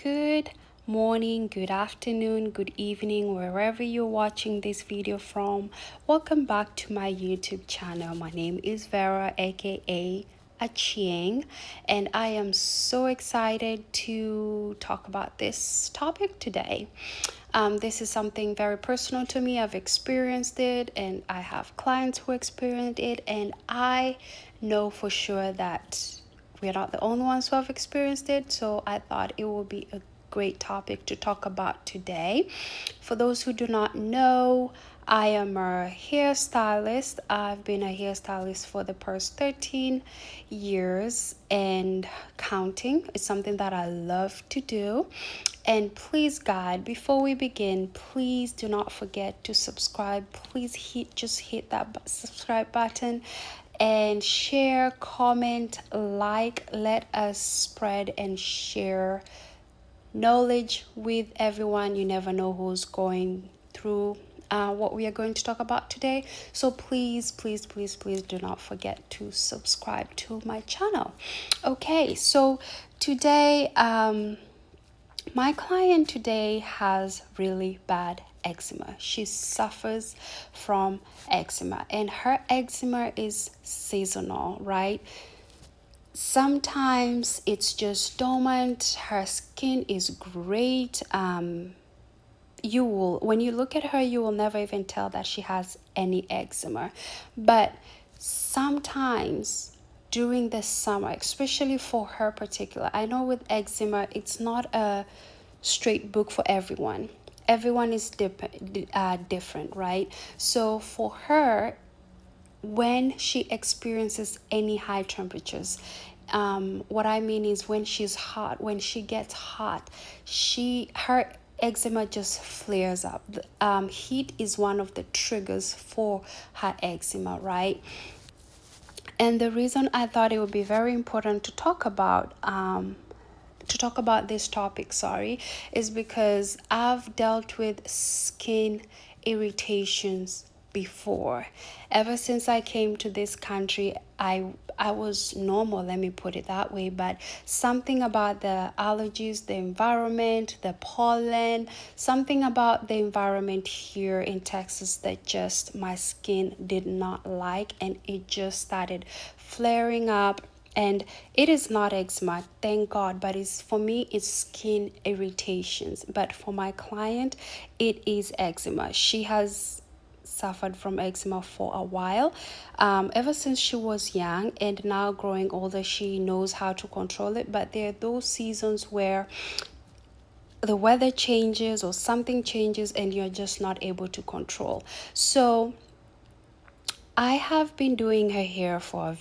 Good morning, good afternoon, good evening, wherever you're watching this video from. Welcome back to my YouTube channel. My name is Vera, aka Achieng, and I am so excited to talk about this topic today. This is something very personal to me. I've experienced it, and I have clients who experienced it, and I know for sure that we're not the only ones who have experienced it. So I thought it would be a great topic to talk about today. For those who do not know, I am a hairstylist. I've been a hairstylist for the past 13 years and counting. It's something that I love to do. And please, God, before we begin, please do not forget to subscribe. Please hit that subscribe button and share, comment, like. Let us spread and share knowledge with everyone. You never know who's going through what we are going to talk about today. So please do not forget to subscribe to my channel. Okay, so today my client today has really bad eczema. She suffers from eczema, and her eczema is seasonal, right? Sometimes it's just dormant. Her skin is great. You will, when you look at her, you will never even tell that she has any eczema. But sometimes during the summer, especially for her particular, I know with eczema, it's not a straight book for everyone. Everyone is different, right? So for her, when she experiences any high temperatures, what I mean is when she's hot, when she gets hot, her eczema just flares up. Heat is one of the triggers for her eczema, right? And the reason I thought it would be very important to talk about this topic, is because I've dealt with skin irritations before. Ever since I came to this country, I was normal, let me put it that way, but something about the allergies, the environment, the pollen, something about the environment here in Texas that just my skin did not like, and it just started flaring up. And it is not eczema, thank God, but for me it's skin irritations. But for my client, it is eczema. She has suffered from eczema for a while, ever since she was young, and now growing older she knows how to control it. But there are those seasons where the weather changes or something changes and you're just not able to control. So I have been doing her hair for a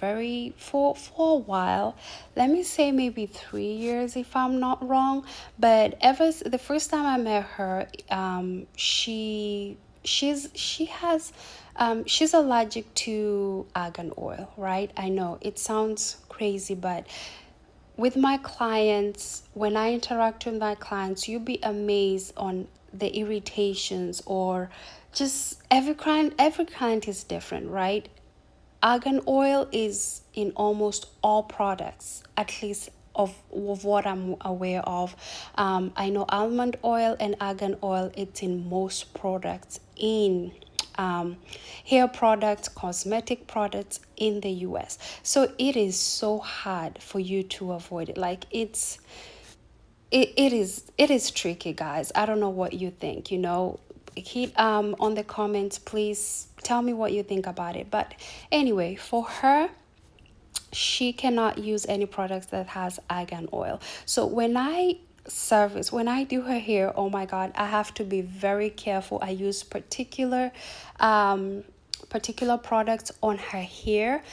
while. Let me say maybe 3 years if I'm not wrong. But the first time I met her, she's allergic to argan oil, right? I know it sounds crazy, but with my clients, when I interact with my clients, you'll be amazed on the irritations, or just every client is different, right? Argan oil is in almost all products, at least of what I'm aware of. I know almond oil and argan oil, it's in most products in hair products, cosmetic products in the US. So it is so hard for you to avoid it. Like it is tricky, guys. I don't know what you think, hit on the comments, please tell me what you think about it. But anyway, for her, she cannot use any products that has argan oil. So when I do her hair, oh my God, I have to be very careful. I use particular products on her hair,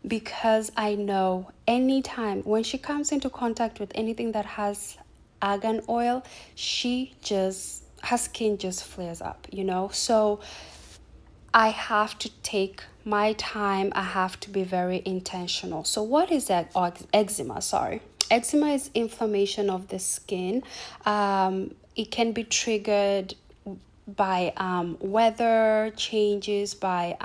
because I know anytime when she comes into contact with anything that has argan oil, her skin just flares up, So I have to take my time. I have to be very intentional. So what is that? Eczema, sorry. Eczema is inflammation of the skin. It can be triggered by weather changes, by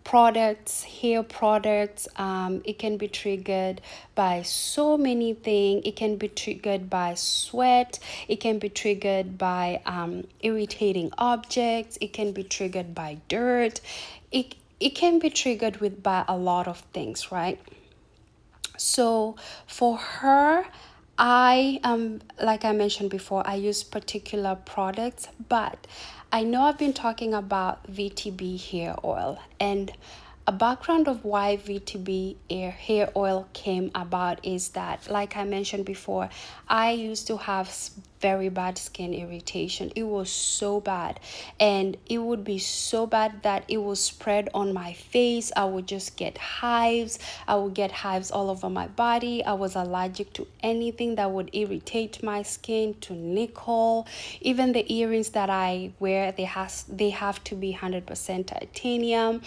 products, hair products. It can be triggered by so many things. It can be triggered by sweat. It can be triggered by irritating objects. It can be triggered by dirt. It can be triggered with by a lot of things, right? So for her, I like I mentioned before, I use particular products, but I know I've been talking about VTB hair oil, and a background of why VTB hair oil came about is that, like I mentioned before, I used to have very bad skin irritation. It was so bad, and it would be so bad that it would spread on my face. I would just get hives. I would get hives all over my body. I was allergic to anything that would irritate my skin, to nickel. Even the earrings that I wear, they have to be 100% titanium.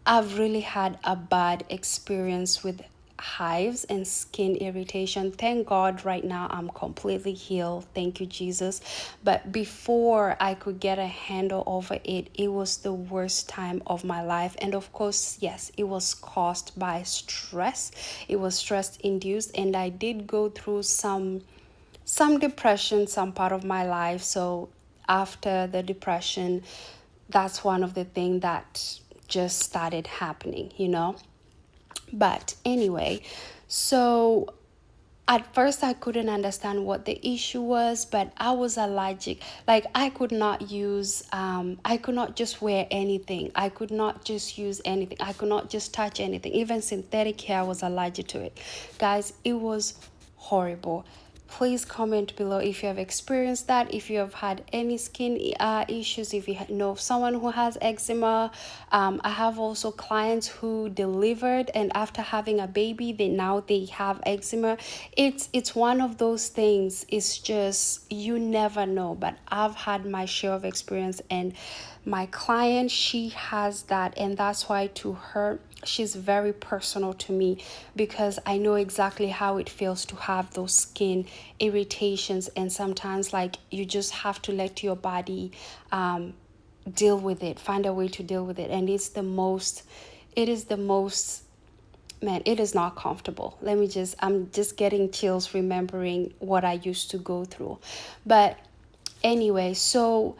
I've really had a bad experience with hives and skin irritation. Thank God right now I'm completely healed. Thank you, Jesus. But before I could get a handle over it, it was the worst time of my life. And of course, yes, it was caused by stress. It was stress induced, and I did go through some depression some part of my life. So after the depression, that's one of the things that just started happening. But anyway, so at first I couldn't understand what the issue was, but I was allergic. Like I could not just wear anything. I could not just use anything. I could not just touch anything. Even synthetic hair, I was allergic to it. Guys, it was horrible. Please comment below if you have experienced that, if you have had any skin issues, if you know someone who has eczema. I have also clients who delivered, and after having a baby, they have eczema. It's one of those things. It's just, you never know, but I've had my share of experience, and my client, she has that, and that's why to her, she's very personal to me, because I know exactly how it feels to have those skin irritations. And sometimes, like, you just have to let your body deal with it, find a way to deal with it. And it is the most, man, it is not comfortable. I'm just getting chills remembering what I used to go through. But anyway, so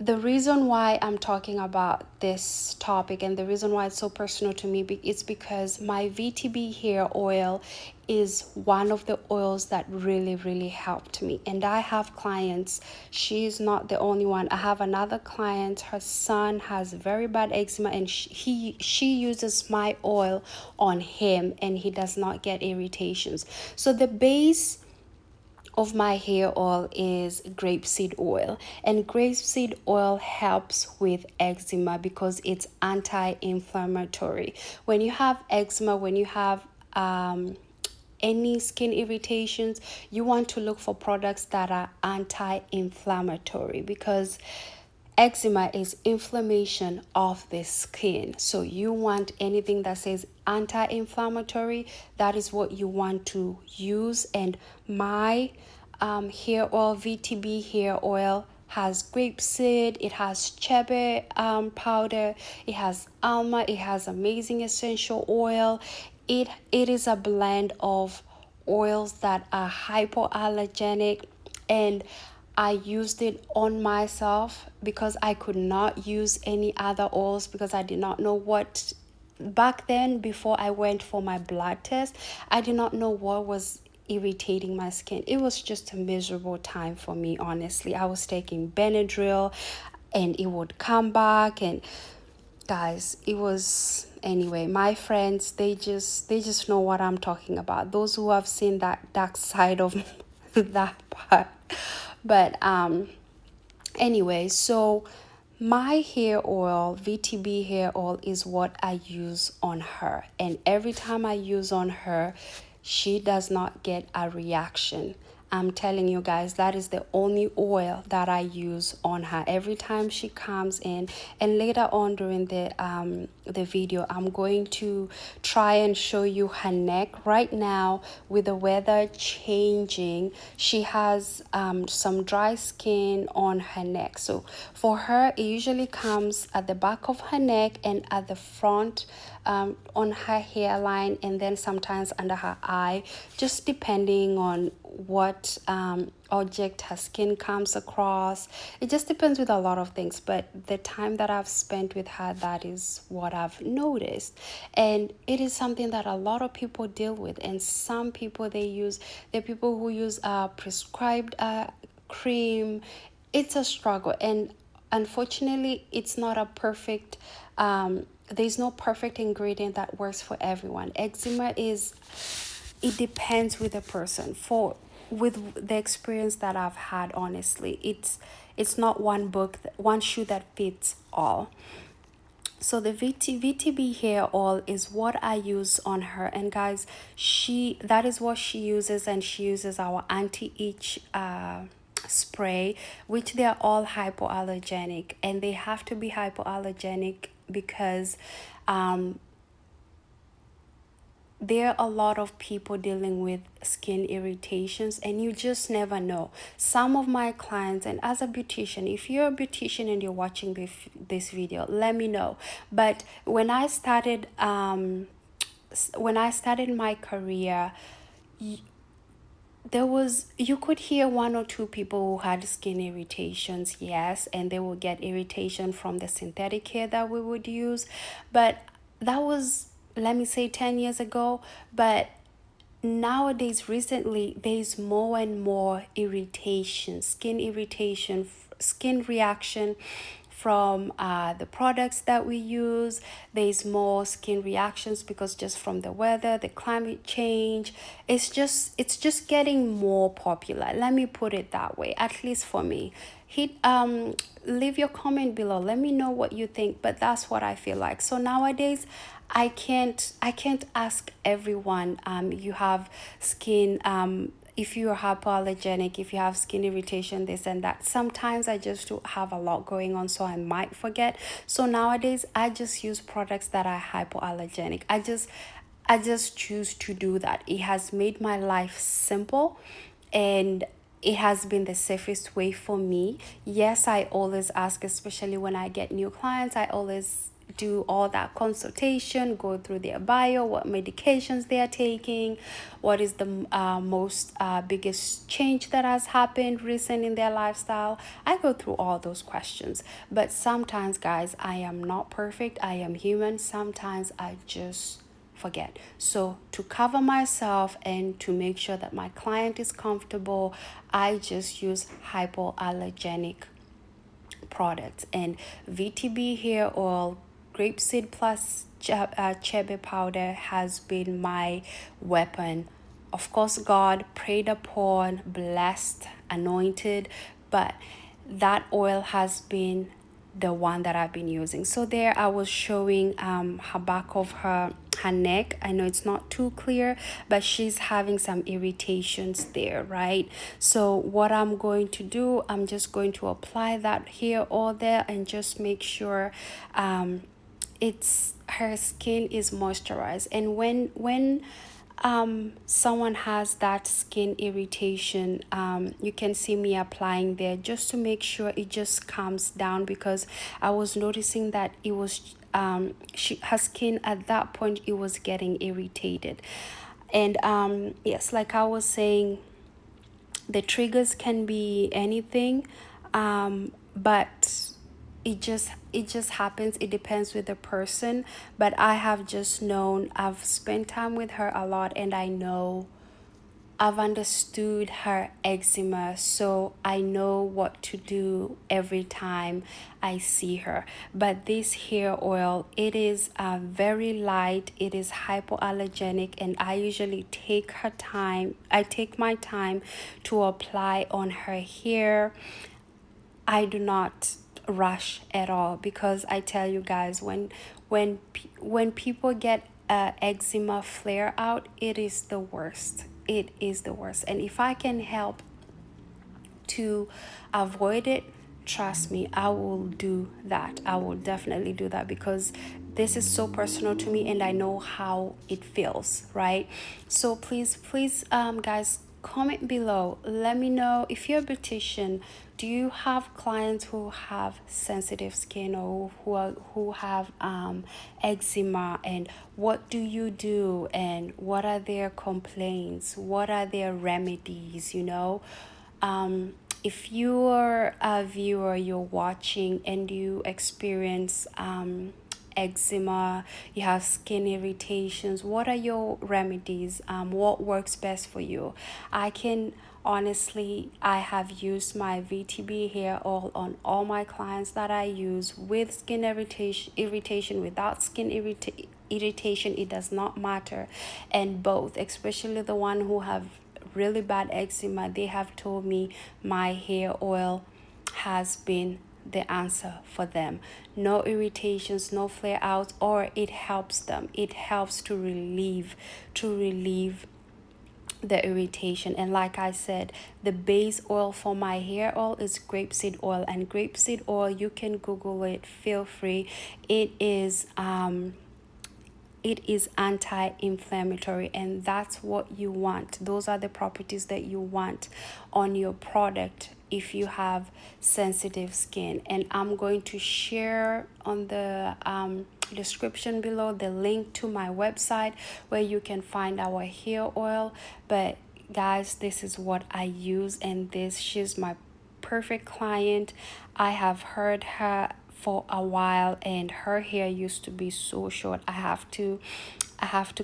the reason why I'm talking about this topic, and the reason why it's so personal to me, it's because my VTB hair oil is one of the oils that really, really helped me. And I have clients, she's not the only one. I have another client, her son has very bad eczema, and she uses my oil on him, and he does not get irritations. So the base of my hair oil is grapeseed oil, and grapeseed oil helps with eczema because it's anti-inflammatory. When you have eczema, when you have any skin irritations, you want to look for products that are anti-inflammatory, because eczema is inflammation of the skin. So you want anything that says anti-inflammatory, that is what you want to use. And my hair oil, VTB hair oil, has grapeseed, it has chebe powder, it has alma, it has amazing essential oil. It is a blend of oils that are hypoallergenic, and I used it on myself because I could not use any other oils, because I did not know what, back then before I went for my blood test, I did not know what was irritating my skin. It was just a miserable time for me, honestly. I was taking Benadryl and it would come back, and guys, it was, anyway, my friends, they just know what I'm talking about, those who have seen that dark side of that part. But anyway, so my hair oil, VTB hair oil, is what I use on her, and every time I use on her, she does not get a reaction. I'm telling you guys, that is the only oil that I use on her every time she comes in. And later on during the video, I'm going to try and show you her neck. Right now, with the weather changing, she has some dry skin on her neck. So for her, it usually comes at the back of her neck and at the front, on her hairline, and then sometimes under her eye, just depending on what object her skin comes across. It just depends with a lot of things, but the time that I've spent with her, that is what I've noticed. And it is something that a lot of people deal with, and some people, there are people who use prescribed cream. It's a struggle, and unfortunately it's not a perfect there's no perfect ingredient that works for everyone. Eczema is, it depends with the person. For with the experience that I've had, honestly, it's not one shoe that fits all. So the VTB hair oil is what I use on her, and guys, that is what she uses, and she uses our anti-itch spray, which they are all hypoallergenic, and they have to be hypoallergenic because there are a lot of people dealing with skin irritations, and you just never know. Some of my clients, and as a beautician, if you're a beautician and you're watching this video, let me know. But when I started my career, you could hear one or two people who had skin irritations, yes, and they will get irritation from the synthetic hair that we would use. But that was, let me say, 10 years ago. But nowadays, recently, there's more and more skin irritation, skin reaction from the products that we use. There's more skin reactions because just from the weather, the climate change, it's just getting more popular. Let me put it that way, at least for me. Leave your comment below. Let me know what you think, but that's what I feel like. So nowadays, I can't ask everyone you have skin if you're hypoallergenic, if you have skin irritation, this and that. Sometimes I just do have a lot going on, so I might forget. So nowadays I just use products that are hypoallergenic. I just choose to do that. It has made my life simple, and it has been the safest way for me. Yes, I always ask, especially when I get new clients, I always do all that consultation, go through their bio, what medications they are taking, what is the most biggest change that has happened recent in their lifestyle. I go through all those questions. But sometimes, guys, I am not perfect. I am human. Sometimes I just forget. So to cover myself and to make sure that my client is comfortable, I just use hypoallergenic products. And VTB hair oil, grapeseed plus chebe powder has been my weapon. Of course, God prayed upon, blessed, anointed, but that oil has been the one that I've been using. So there I was showing her back of her neck. I know it's not too clear, but she's having some irritations there, right? So what I'm going to do, I'm just going to apply that here or there and just make sure her skin is moisturized. And when someone has that skin irritation, you can see me applying there just to make sure it just calms down, because I was noticing that it was her skin at that point, it was getting irritated. And yes, like I was saying, the triggers can be anything, but it just happens. It depends with the person. But I have just known, I've spent time with her a lot, and I know, I've understood her eczema, so I know what to do every time I see her. But this hair oil, it is very light, it is hypoallergenic, and I usually take my time to apply on her hair. I do not rush at all, because I tell you guys, when people get eczema flare out, it is the worst. it is the worst. And if I can help to avoid it, trust me, I will do that. I will definitely do that, because this is so personal to me and I know how it feels, right? So please guys, comment below, let me know if you're a beautician. Do you have clients who have sensitive skin, or who have eczema, and what do you do, and what are their complaints, what are their remedies, if you're a viewer, you're watching, and you experience eczema, you have skin irritations, what are your remedies? What works best for you? I can honestly, I have used my VTB hair oil on all my clients that I use, with skin irritation, without skin irritation, it does not matter. And both, especially the one who have really bad eczema, they have told me my hair oil has been the answer for them. No irritations, no flare outs, or it helps them. It helps to relieve the irritation. And like I said, the base oil for my hair oil is grapeseed oil. And grapeseed oil, you can Google it, feel free. It is anti-inflammatory, and that's what you want. Those are the properties that you want on your product if you have sensitive skin. And I'm going to share on the description below the link to my website where you can find our hair oil. But guys, this is what I use, and she's my perfect client. I have heard her for a while, and her hair used to be so short. I have to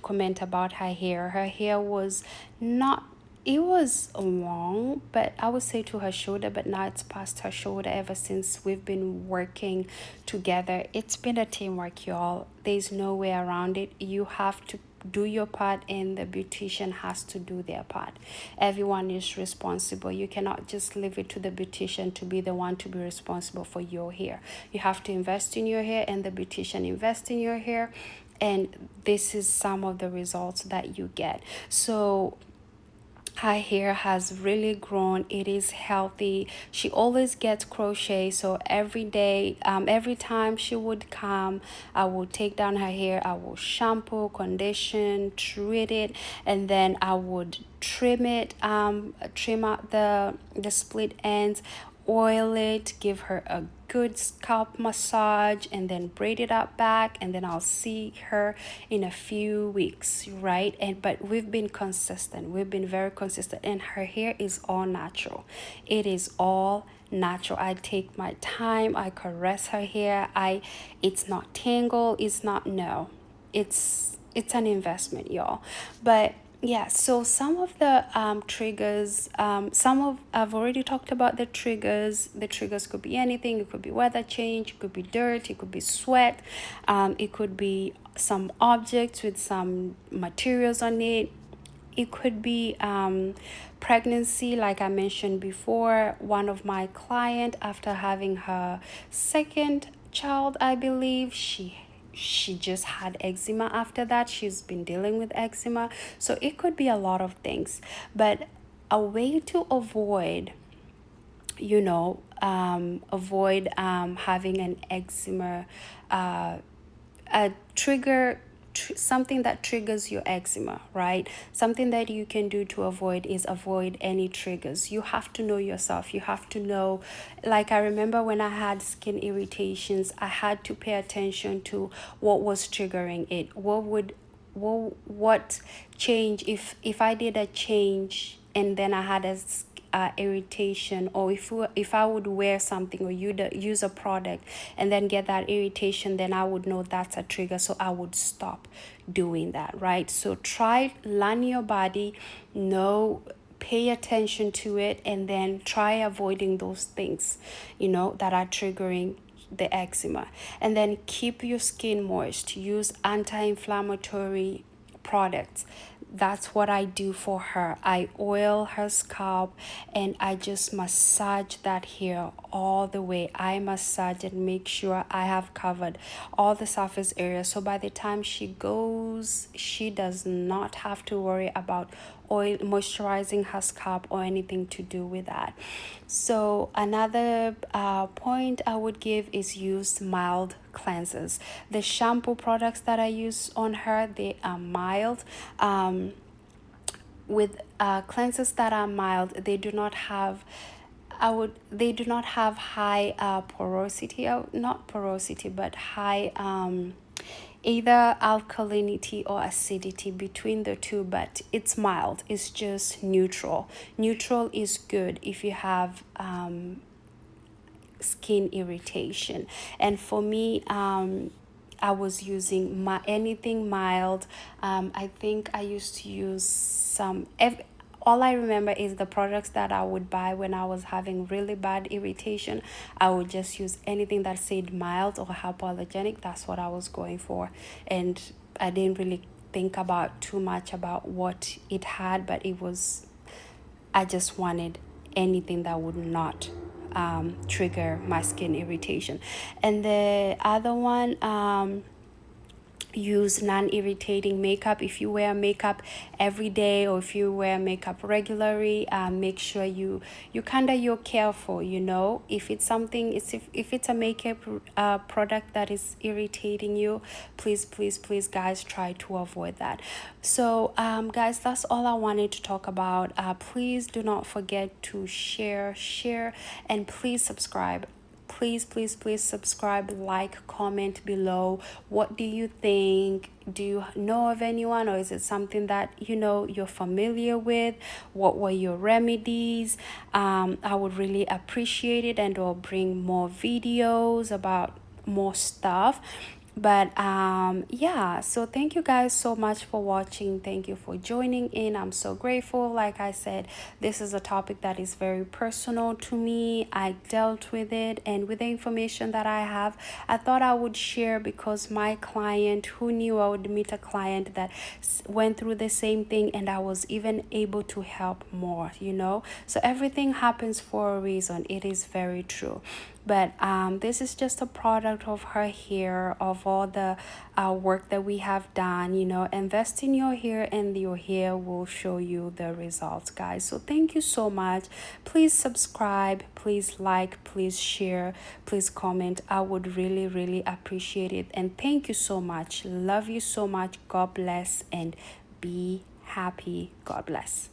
comment about her hair. Her hair was not, it was long, but I would say to her shoulder, but now it's past her shoulder. Ever since we've been working together, it's been a teamwork, y'all. There's no way around it. You have to do your part, and the beautician has to do their part. Everyone is responsible. You cannot just leave it to the beautician to be the one to be responsible for your hair. You have to invest in your hair, and the beautician invest in your hair, and this is some of the results that you get. So her hair has really grown. It is healthy. She always gets crochet, so every day, every time she would come, I will take down her hair, I will shampoo, condition, treat it, and then I would trim it, trim out the split ends, oil it, give her a good scalp massage, and then braid it up back, and then I'll see her in a few weeks, right? But we've been consistent. We've been very consistent, and her hair is all natural. It is all natural. I take my time. I caress her hair. It's not tangled. It's not, no. It's an investment, y'all. But yeah, so some of the triggers, I've already talked about the triggers. The triggers could be anything. It could be weather change, it could be dirt, it could be sweat, it could be some objects with some materials on it. It could be pregnancy, like I mentioned before. One of my client, after having her second child, I believe, she just had eczema after that. She's been dealing with eczema. So it could be a lot of things. But a way to avoid, having an eczema, a trigger, something that triggers your eczema, right? Something that you can do to avoid is avoid any triggers. You have to know yourself. You have to know, like I remember when I had skin irritations, I had to pay attention to what was triggering it. What change, if I did a change and then I had a irritation, or if I would wear something or use a product and then get that irritation, then I would know that's a trigger, so I would stop doing that, right? So learn your body, pay attention to it, and then try avoiding those things that are triggering the eczema. And then keep your skin moist. Use anti-inflammatory products. That's what I do for her. I oil her scalp and I just massage that hair all the way. I massage and make sure I have covered all the surface area, so by the time she goes, she does not have to worry about oil moisturizing her scalp or anything to do with that. So another point I would give is use mild cleansers. The shampoo products that I use on her, they are mild. With cleansers that are mild, they do not have they do not have high porosity, not porosity, but high either alkalinity or acidity, between the two, but it's mild, it's just neutral. Neutral is good if you have skin irritation. And for me, I was using anything mild. I think I used to use all I remember is the products that I would buy when I was having really bad irritation. I would just use anything that said mild or hypoallergenic. That's what I was going for. And I didn't really think about too much about what it had, but I just wanted anything that would not trigger my skin irritation. And the other one, use non-irritating makeup. If you wear makeup every day or if you wear makeup regularly, make sure you're careful. If it's something, if it's a makeup product that is irritating you, please guys, try to avoid that. So guys, that's all I wanted to talk about. Please do not forget to share, and please subscribe. Please subscribe, like, comment below. What do you think? Do you know of anyone, or is it something that you're familiar with? What were your remedies? I would really appreciate it, and I'll bring more videos about more stuff. But yeah, so thank you guys so much for watching. Thank you for joining in. I'm so grateful. Like I said, this is a topic that is very personal to me. I dealt with it, and with the information that I have, I thought I would share, because my client, who knew I would meet a client that went through the same thing, and I was even able to help more. So everything happens for a reason. It is very true. But this is just a product of her hair, of all the work that we have done. Invest in your hair, and your hair will show you the results, guys. So thank you so much. Please subscribe, please like, please share, please comment. I would really appreciate it. And thank you so much. Love you so much. God bless, and be happy. God bless.